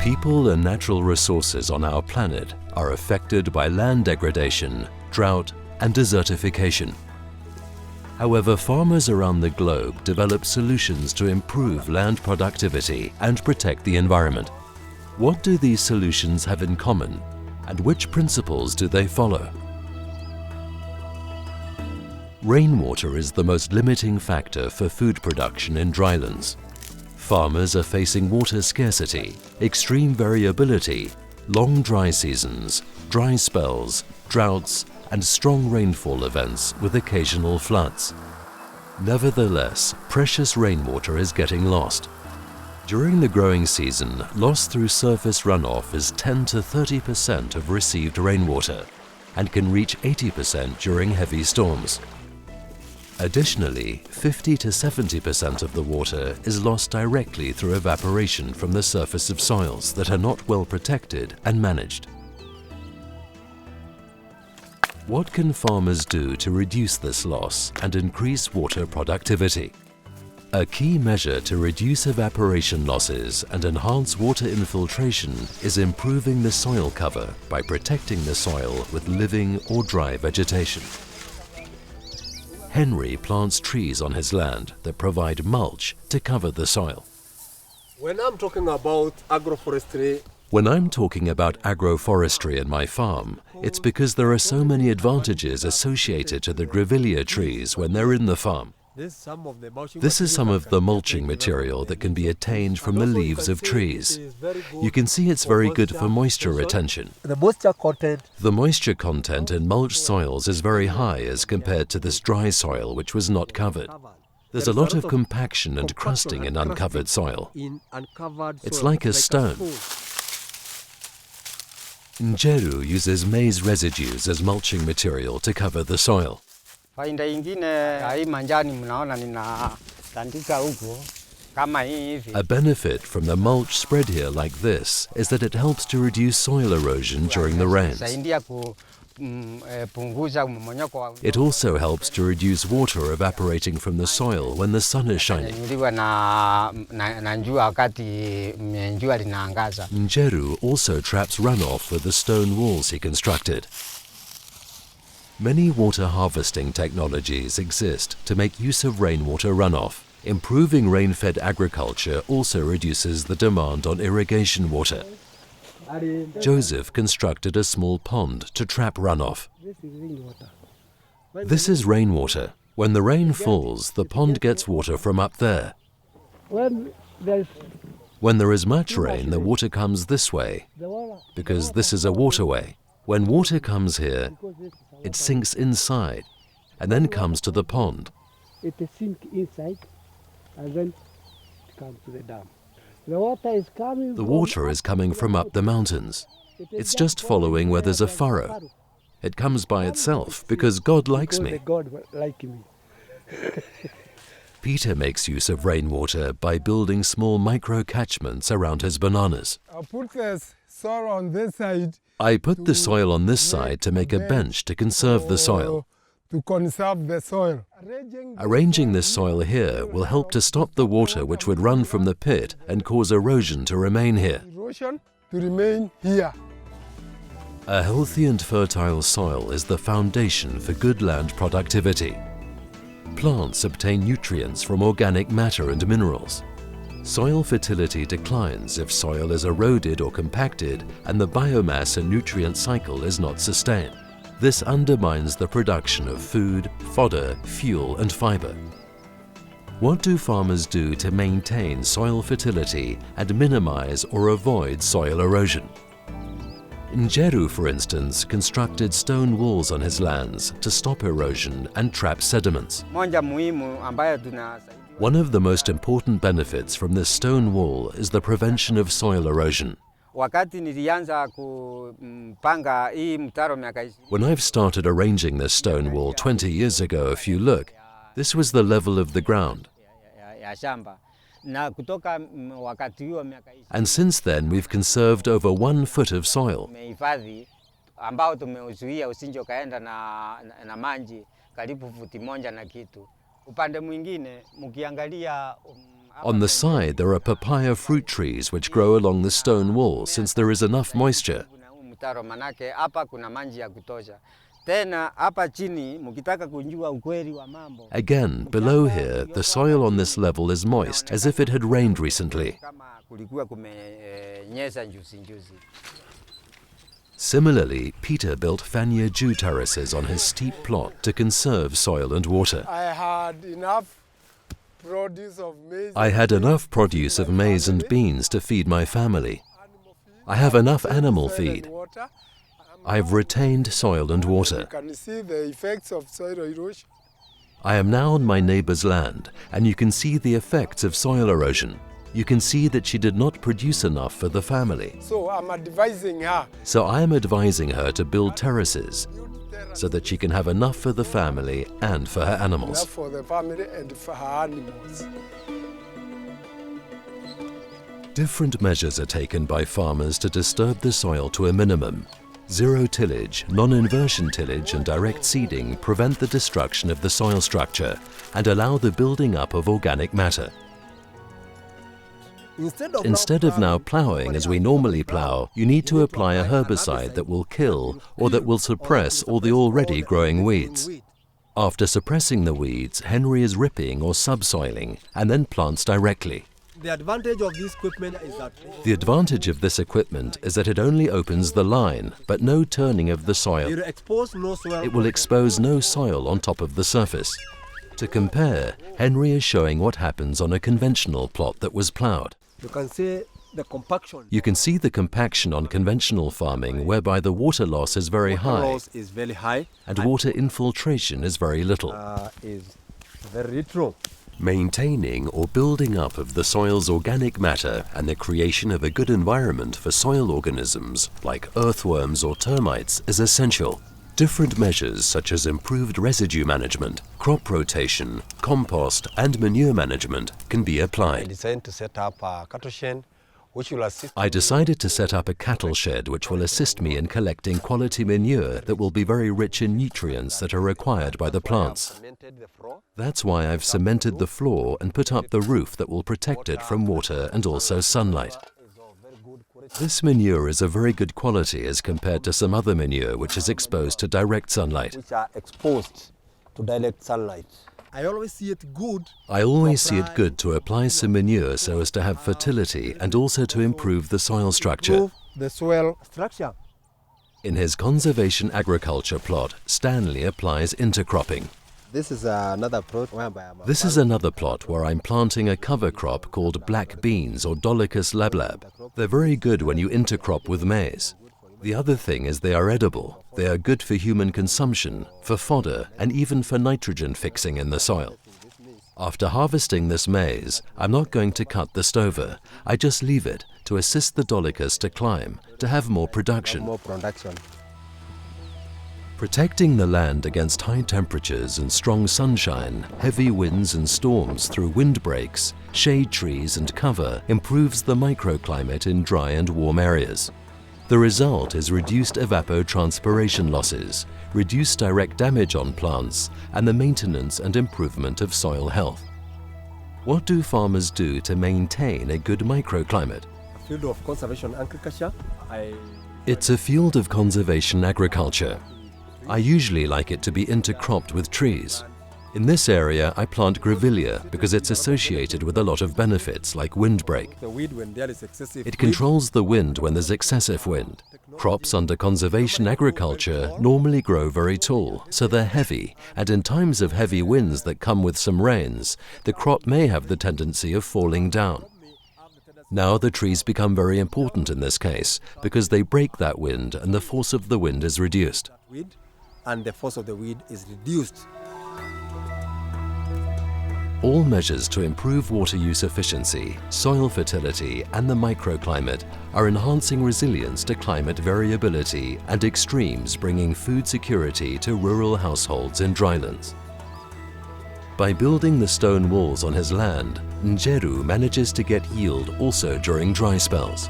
People and natural resources on our planet are affected by land degradation, drought, and desertification. However, farmers around the globe develop solutions to improve land productivity and protect the environment. What do these solutions have in common, and which principles do they follow? Rainwater is the most limiting factor for food production in drylands. Farmers are facing water scarcity, extreme variability, long dry seasons, dry spells, droughts, and strong rainfall events with occasional floods. Nevertheless, precious rainwater is getting lost. During the growing season, loss through surface runoff is 10 to 30% of received rainwater and can reach 80% during heavy storms. Additionally, 50 to 70% of the water is lost directly through evaporation from the surface of soils that are not well protected and managed. What can farmers do to reduce this loss and increase water productivity? A key measure to reduce evaporation losses and enhance water infiltration is improving the soil cover by protecting the soil with living or dry vegetation. Henry plants trees on his land that provide mulch to cover the soil. When I'm talking about agroforestry in my farm, it's because there are so many advantages associated to the grevillea trees when they're in the farm. This is some of the mulching material that can be attained from the leaves of trees. You can see it's very good for moisture retention. The moisture content in mulched soils is very high as compared to this dry soil which was not covered. There's a lot of compaction and crusting in uncovered soil. It's like a stone. Njeru uses maize residues as mulching material to cover the soil. A benefit from the mulch spread here like this is that it helps to reduce soil erosion during the rains. It also helps to reduce water evaporating from the soil when the sun is shining. Njeru also traps runoff with the stone walls he constructed. Many water harvesting technologies exist to make use of rainwater runoff. Improving rain-fed agriculture also reduces the demand on irrigation water. Joseph constructed a small pond to trap runoff. This is rainwater. When the rain falls, the pond gets water from up there. When there is much rain, the water comes this way, because this is a waterway. When water comes here, it sinks inside and then comes to the pond. It sinks inside and then it comes to the dam. The water is coming from up the mountains. It's just following where there's a furrow. It comes by itself because God likes me. Peter makes use of rainwater by building small micro-catchments around his bananas. I put the soil on this side. I put the soil on this side to make a bench to conserve the soil. Arranging this soil here will help to stop the water which would run from the pit and cause erosion to remain here. A healthy and fertile soil is the foundation for good land productivity. Plants obtain nutrients from organic matter and minerals. Soil fertility declines if soil is eroded or compacted and the biomass and nutrient cycle is not sustained. This undermines the production of food, fodder, fuel and fiber. What do farmers do to maintain soil fertility and minimize or avoid soil erosion? Njeru, for instance, constructed stone walls on his lands to stop erosion and trap sediments. One of the most important benefits from this stone wall is the prevention of soil erosion. When I've started arranging this stone wall 20 years ago, if you look, this was the level of the ground. And since then, we've conserved over 1 foot of soil. On the side, there are papaya fruit trees which grow along the stone wall since there is enough moisture. Again, below here, the soil on this level is moist, as if it had rained recently. Similarly, Peter built Fanya dew terraces on his steep plot to conserve soil and water. I had enough produce of maize and beans to feed my family. I have enough animal feed. I've retained soil and water. You can see the effects of soil erosion. I am now on my neighbor's land, and you can see the effects of soil erosion. You can see that she did not produce enough for the family. So I'm advising her. So I am advising her to build terraces so that she can have enough for the family and for her animals. Enough for the family and for her animals. Different measures are taken by farmers to disturb the soil to a minimum. Zero tillage, non-inversion tillage and direct seeding prevent the destruction of the soil structure and allow the building up of organic matter. Instead of now ploughing as we normally plough, you need to apply a herbicide that will kill or that will suppress all the already growing weeds. After suppressing the weeds, Henry is ripping or subsoiling and then plants directly. The advantage of this equipment is that The advantage of this equipment is that it only opens the line, but no turning of the soil. it will expose no soil. It will expose no soil on top of the surface. To compare, Henry is showing what happens on a conventional plot that was ploughed. You can see the compaction. You can see the compaction on conventional farming, whereby the water loss is very high Loss is very high. and water infiltration is very little. Is very true. Maintaining or building up of the soil's organic matter and the creation of a good environment for soil organisms like earthworms or termites is essential. Different measures such as improved residue management, crop rotation, compost and manure management can be I applied. decided to set up a cattle shed which will assist. I decided to set up a cattle shed which will assist me in collecting quality manure that will be very rich in nutrients that are required by the plants. That's why I've cemented the floor and put up the roof that will protect it from water and also sunlight. This manure is of very good quality as compared to some other manure which is exposed to direct sunlight. Which are exposed to direct sunlight. I always see it good. I always see it good to apply some manure so as to have fertility and also to improve the soil structure. Improve the soil structure. In his conservation agriculture plot, Stanley applies intercropping. This is another plot whereby This is another plot where I'm planting a cover crop called black beans or Dolichos lablab. They're very good when you intercrop with maize. The other thing is they are edible. They are good for human consumption, for fodder, and even for nitrogen fixing in the soil. After harvesting this maize, I'm not going to cut the stover. I just leave it to assist the Dolichos to climb, to have more production. more production. Protecting the land against high temperatures and strong sunshine, heavy winds and storms through windbreaks, shade trees and cover improves the microclimate in dry and warm areas. The result is reduced evapotranspiration losses, reduced direct damage on plants, and the maintenance and improvement of soil health. What do farmers do to maintain a good microclimate? Field of conservation agriculture. It's a field of conservation agriculture. I usually like it to be intercropped with trees. In this area, I plant grevillea because it's associated with a lot of benefits like windbreak. The weed when there is excessive. It controls the wind when there's excessive wind. Crops under conservation agriculture normally grow very tall, so they're heavy, and in times of heavy winds that come with some rains, the crop may have the tendency of falling down. Now the trees become very important in this case because they break that wind and the force of the wind is reduced. Weed, and the force of the weed is reduced. All measures to improve water use efficiency, soil fertility and the microclimate are enhancing resilience to climate variability and extremes, bringing food security to rural households in drylands. By building the stone walls on his land, Njeru manages to get yield also during dry spells.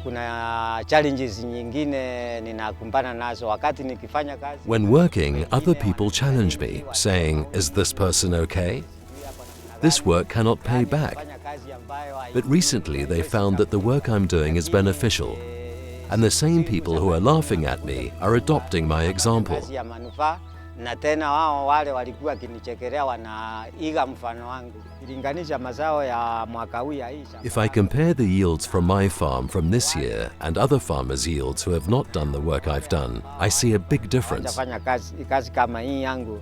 Kuna challenges nyingine ninakumbana nazo wakati nikifanya kazi. When working, other people challenge me, saying, "Is this person okay? This work cannot pay back. But recently they found that the work I'm doing is beneficial, and the same people who are laughing at me are adopting my example. Na tena wao wale walikuwa kinichekelea wanaiga mfano wangu. Ilinganisha mazao ya mwaka huu ya hii. If I compare the yields from my farm from this year and other farmers' yields who have not done the work I've done, I see a big difference. Nitafanya kazi kama hii yangu.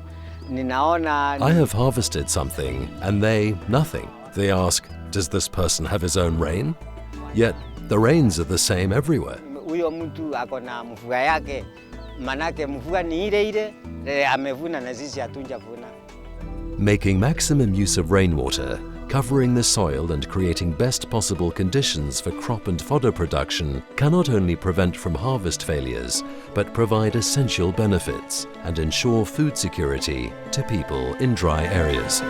Ninaona I have harvested something and they nothing. They ask, does this person have his own rain? Yet the rains are the same everywhere. Huyo mtu ako na mvua yake. Manake mvua ni ile amevuna na sisi hatunjavuna. Making maximum use of rainwater, covering the soil and creating best possible conditions for crop and fodder production can not only prevent from harvest failures, but provide essential benefits and ensure food security to people in dry areas.